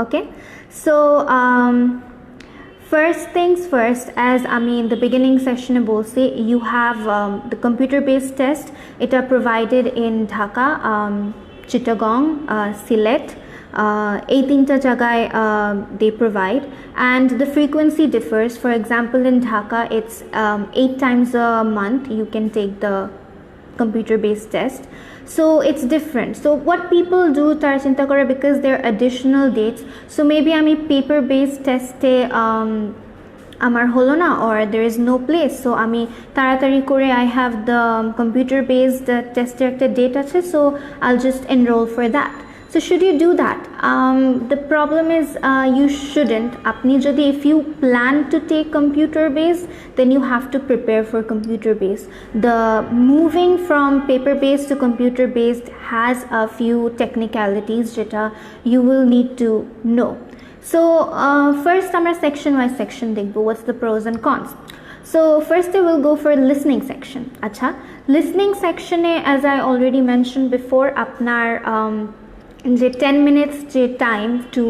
Okay, so first things first, as আমি in the beginning session বলছি, you have the computer based test. It are provided in Dhaka, Chittagong, Sylhet, এই তিনটা জায়গায় they provide, and the frequency differs. For example, in Dhaka it's 8 times a month you can take the computer based test, so it's different. So what people do tar chinta kore, because there are additional dates, so maybe ami paper based test e আমার হলো না, or there is no place, so আমি তাড়াতাড়ি করে I have the computer based test এর একটা date আছে, so I'll just enroll for that. So should you do that? The problem is you shouldn't. Apni jodi, if you plan to take computer based, then you have to prepare for computer based. The moving from paper based to computer based has a few technicalities jeta you will need to know. So first amra section wise section dekhbo, what's the pros and cons. So first I will go for listening section. Acha, listening section e, as I already mentioned before, apnar যে 10 minutes যে time to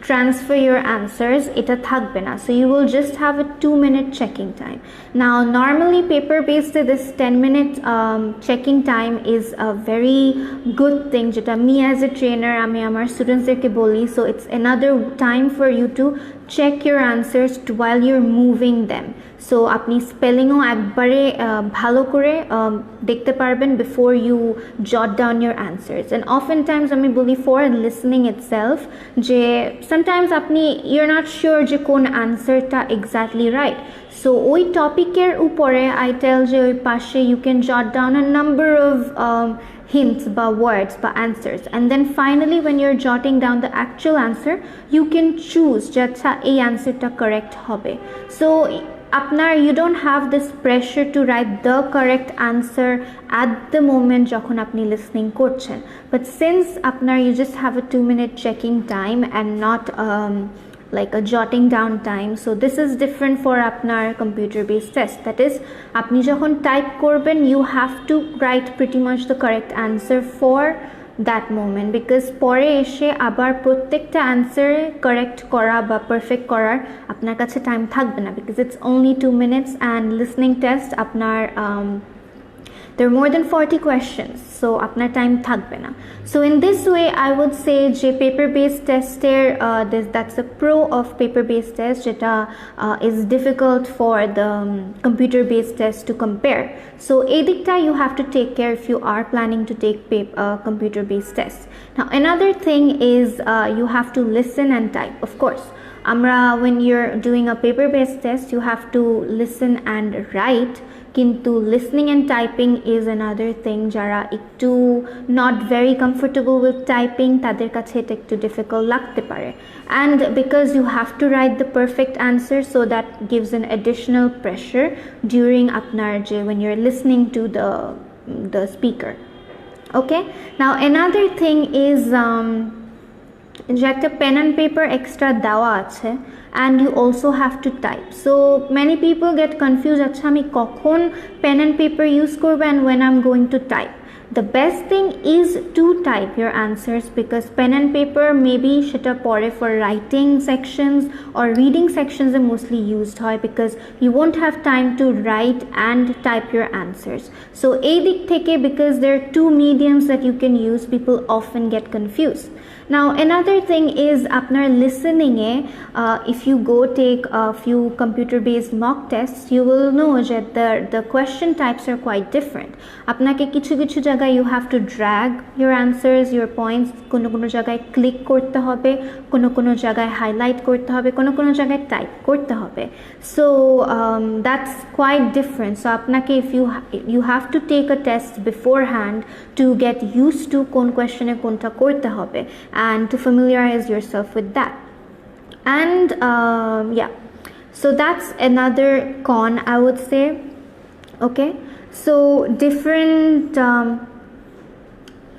transfer your answers এটা থাকবে না, so you will just have a 2-minute checking time. Now normally paper based this 10-minute checking time is a very good thing যেটা me as a trainer আমি আমার students দেরকে বলি, so it's another time for you to check your answers while you're moving them. So আপনি spelling ও একবারে ভালো করে দেখতে পারবেন before you jot down your answers. And oftentimes আমি বলি for listening itself যে sometimes আপনি you're not sure যে কোন answerটা exactly right, so ওই টপিকের উপরে I tell যে ওই পাশে you can jot down a number of hints বা words বা answers, and then finally when you're jotting down the actual answer you can choose যে আচ্ছা এই answerটা correct হবে. So আপনার you don't have this pressure to write the correct answer at the moment যখন আপনি listening করছেন, but since আপনার you just have a 2-minute checking time and not like a jotting down time, so this is different for আপনার computer based test. That is, আপনি যখন type করবেন you have to write pretty much the correct answer for that moment, because পরে এসে আবার প্রত্যেকটা answer correct করা বা perfect করার আপনার কাছে time থাকবে না, because it's only 2 minutes and listening test আপনার there are more than 40 questions, so আপনার time থাকবে না. So in this way I would say যে paper based test এর that's a pro of paper based test যেটা is difficult for the computer based test to compare. So এই দিকটা you have to take care if you are planning to take computer based test. Now another thing is you have to listen and type. Of course আমরা when you're doing a paper based test you have to listen and write, কিন্তু listening and typing is another thing. যারা একটু not very comfortable with typing তাদের কাছে এটা একটু difficult লাগতে পারে, and because you have to write the perfect answer, so that gives an additional pressure during আপনার যে when you're listening to the speaker. Okay, now another thing is যে একটা pen and paper extra দেওয়া আছে and you also have to type. So many people get confused, আচ্ছা আমি কখন pen and paper use করব and when I'm going to type. The best thing is to type your answers, because pen and paper maybe সেটা পরে for writing sections or reading sections are mostly used হয়, because you won't have time to write and type your answers. So এই দিক থেকে, because there are two mediums that you can use, people often get confused. Now another thing is আপনার listening A if you go take a few computer based mock tests you will know that the question types are quite different. আপনাকে কিছু কিছু জায়গায় you have to drag your answers, your points, কোনো কোনো জায়গায় click করতে হবে, কোনো কোনো জায়গায় highlight করতে হবে, কোনো কোনো জায়গায় type করতে হবে. So that's quite different. So আপনাকে if you have to take a test beforehand to get used to কোন question এ কোনটা করতে হবে and to familiarize yourself with that. And yeah, so that's another con I would say. Okay, so different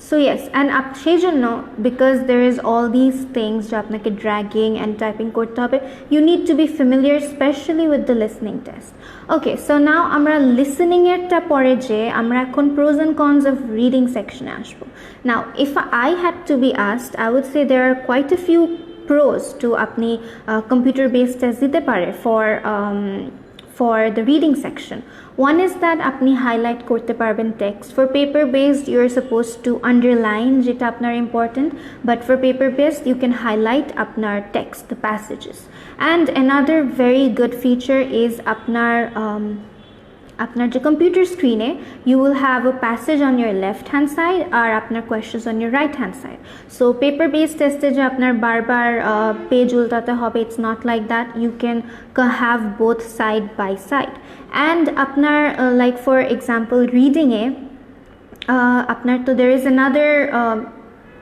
So yes, and সেই জন্য because there is all these things যে আপনাকে dragging and typing করতে হবে, you need to be familiar especially with the listening test. Okay, so now আমরা listening এরটা পরে যে আমরা এখন pros and cons of reading section আসবো. Now if I had to be asked, I would say there are quite a few pros to apni computer based test dite pare for the reading section. One is that apni highlight korte parben text. For paper based you're supposed to underline jeta apnar important, but for paper based you can highlight apnar text, the passages. And another very good feature is আপনার যে computer স্ক্রিনে you will have a passage on your left hand side আর আপনার questions on your right hand side. So paper based টেস্টে যে আপনার বারবার page উল্টাতে হবে, it's not like that. You can have both side by side. And আপনার like for example reading এ আপনার তো there is another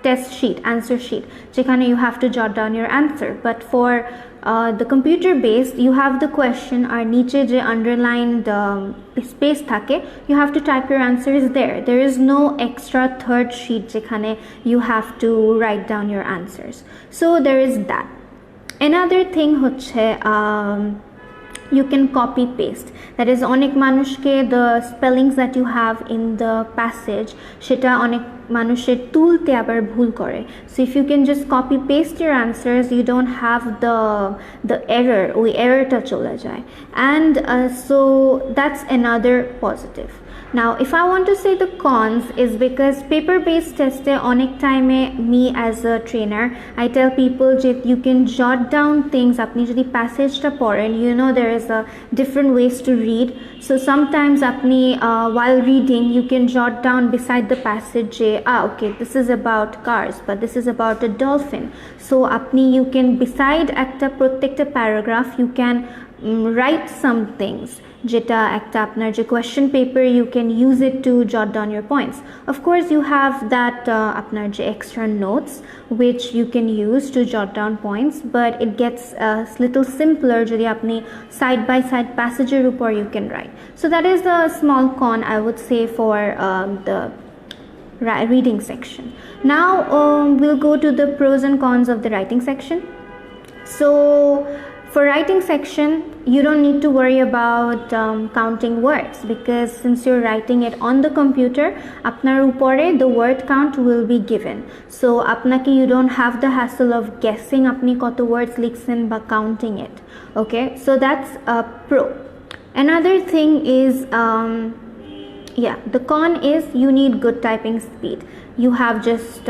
test sheet, answer sheet, যেখানে you have to jot down your answer. But for the computer based you have the question আর নিচে যে underlined space থাকে, you have to type your answers there. There is no extra third sheet যেখানে you have to write down your answers. So there is that. Another thing হচ্ছে you can copy paste, that is অনেক মানুষকে the spellings that you have in the passage সেটা অনেক মানুষের তুলতে আবার ভুল করে. So if you can just copy paste your answers you don't have the error, ওই errorটা চলে যায়. And so that's another positive. Now if I want to say the cons is because paper based test onek time me as a trainer I tell people that you can jot down things apni jodi passage ta poren, you know there is a different ways to read. So sometimes apni while reading you can jot down beside the passage okay this is about cars but this is about a dolphin. So apni you can beside ekta prottekta paragraph you can write some things jeta ekta apnar je question paper you can use it to jot down your points. Of course you have that apnar je extra notes which you can use to jot down points, but it gets little simpler jodi apni side by side passager upor you can write. So that is the small con I would say for the reading section. Now we'll go to the pros and cons of the writing section. So for writing section you don't need to worry about counting words because since you're writing it on the computer apnar upore the word count will be given. So apnake you don't have the hassle of guessing apni koto words likhchen ba counting it. Okay, so that's a pro. Another thing is the con is you need good typing speed. You have just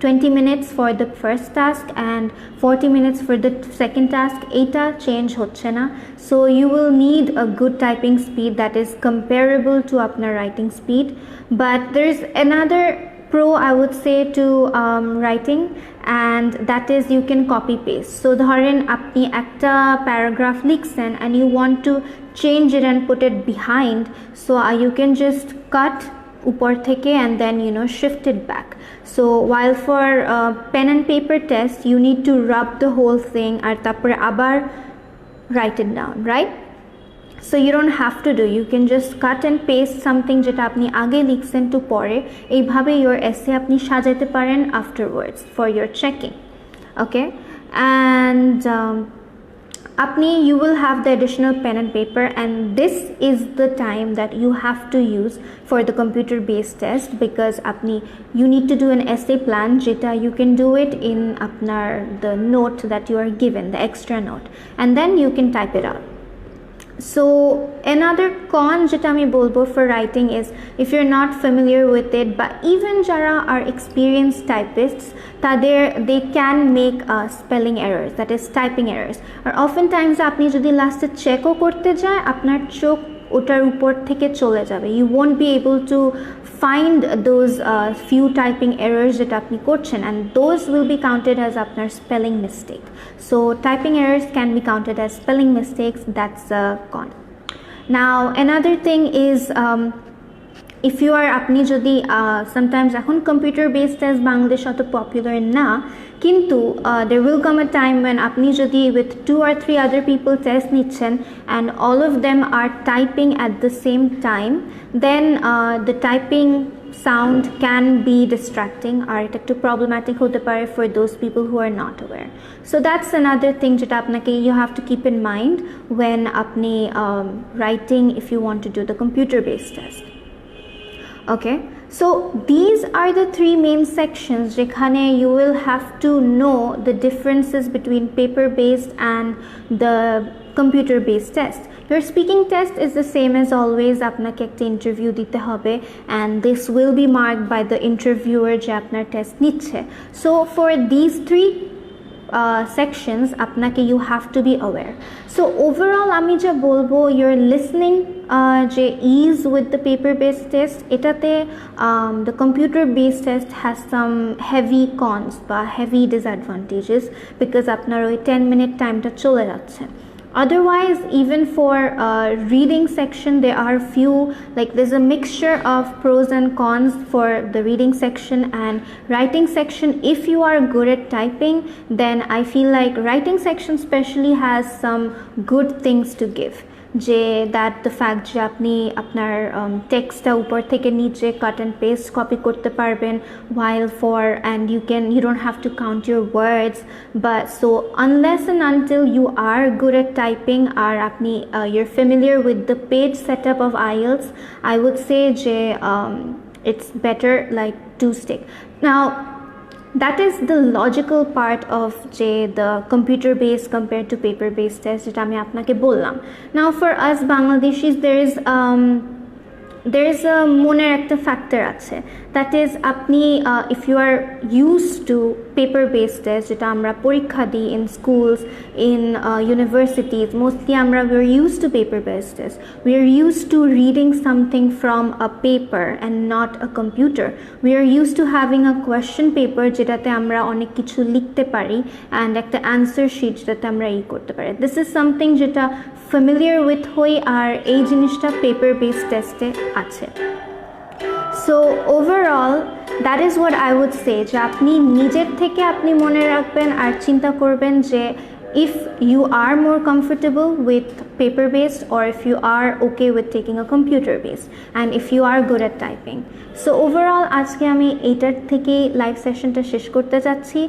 20 minutes for the first task and 40 minutes for the second task. Eta change hocche na, so you will need a good typing speed that is comparable to apnar writing speed. But there is another pro I would say to writing, and that is you can copy paste. So ধরেন আপনি একটা paragraph লিখছেন and you want to change it and put it behind, so you can just cut upor theke and then shift it back. So while for pen and paper test you need to rub the whole thing আর তারপরে আবার write it down, right? So you don't have to do, you can just cut and paste something যেটা আপনি আগে লিখছেন to পরে এইভাবে your essay আপনি সাজাতে পারেন afterwards for your checking. Okay, and you will have the additional pen and paper, and this is the time that you have to use for the computer based test because you need to do an essay plan jeta you can do it in the note that you are given, the extra note, and then you can type it out. So another con jeta ami bolbo for writing is if you're not familiar with it, but even jara are experienced typists they can make spelling errors, that is typing errors. Or oftentimes apni jodi last check o korte jay apnar chok otar upor theke chole jabe, you won't be able to find those few typing errors that apni korchen, and those will be counted as apnar spelling mistake. So typing errors can be counted as spelling mistakes, that's a con. Now another thing is if you are apni jodi sometimes ekhon computer based test Bangladesh oto popular na, কিন্তু there will come a time when apni jodi with 2 or 3 other people test nichen and all of them are typing at the same time, then the typing sound can be distracting or it ekটু problematic hote pare for those people who are not aware. So that's another thing jeta apnake you have to keep in mind when apni writing if you want to do the computer based test. Okay, So these are the three main sections যেখানে you will have to know the differences between paper based and the computer based test. Your speaking test is the same as always, আপনাকে একটা interview দিতে হবে and this will be marked by the interviewer যে আপনার test নিচ্ছে. So for these three sections আপনাকে you have to be aware. So overall আমি যা বলবো, your listening যে ease with the paper based test, এটাতে the computer based test has some heavy cons বা heavy disadvantages because আপনার ওই 10-minute টাইমটা চলে যাচ্ছে. Otherwise, even for reading section, there are few, like there's a mixture of pros and cons for the reading section and writing section. If you are good at typing, then I feel like writing section especially has some good things to give. that the fact যে আপনি আপনার টেক্সটটা উপর থেকে নিচে cut and paste copy করতে পারবেন while for and you don't have to count your words, but so unless and until you are good at typing or আপনি you're familiar with the page setup of IELTS, I would say যে it's better like to stick. Now that is the logical part of the computer based compared to paper based test যেটা আমি আপনাকে বললাম. Now for us Bangladeshis, there is a মনের একটা factor আছে, that is আপনি if you are used to paper based test যেটা আমরা পরীক্ষা দিই in schools, in universities, mostly we're used to paper based test. We're used to reading something from a paper and not a computer. We are used to having a question paper যেটাতে আমরা অনেক কিছু লিখতে পারি and একটা answer sheet যেটাতে আমরা করতে পারি. This is something যেটা familiar with হই আর এই জিনিসটা paper based test-এ আছে. So overall that is what I would say, যে আপনি নিজের থেকে আপনি মনে রাখবেন আর চিন্তা করবেন যে if you are more comfortable with paper based or if you are okay with taking a computer based and if you are good at typing. So overall আজকে আমি এইটার থেকে লাইভ সেশনটা শেষ করতে যাচ্ছি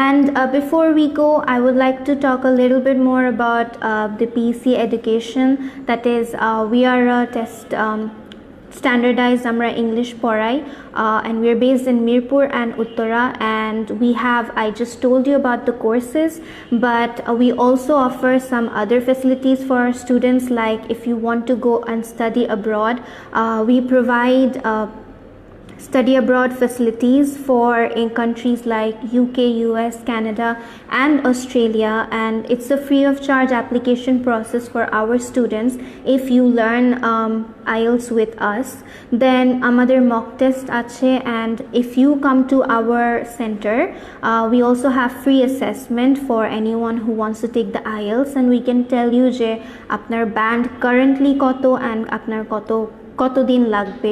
and before we go I would like to talk a little bit more about the PEC-Education, that is we are a test standardized আমরা English পড়াই and we are based in Mirpur and Uttara, and we have, I just told you about the courses, but we also offer some other facilities for our students, like if you want to go and study abroad, we provide study abroad facilities for in countries like UK, US, Canada and Australia, and it's a free of charge application process for our students. If you learn IELTS with us, then amader mock test ache, and if you come to our center, we also have free assessment for anyone who wants to take the IELTS, and we can tell you je apnar band currently koto and apnar কতদিন লাগবে,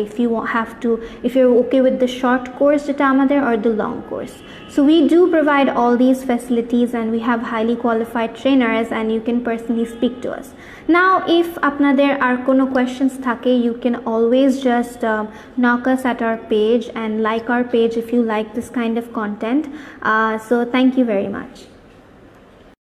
if you're okay with the short course যেটা আমাদের or the long course. So we do provide all these facilities and we have highly qualified trainers and you can personally speak to us. Now if আপনাদের আর কোনো questions থাকে, you can always just knock us at our page and like our page if you like this kind of content. So thank you very much.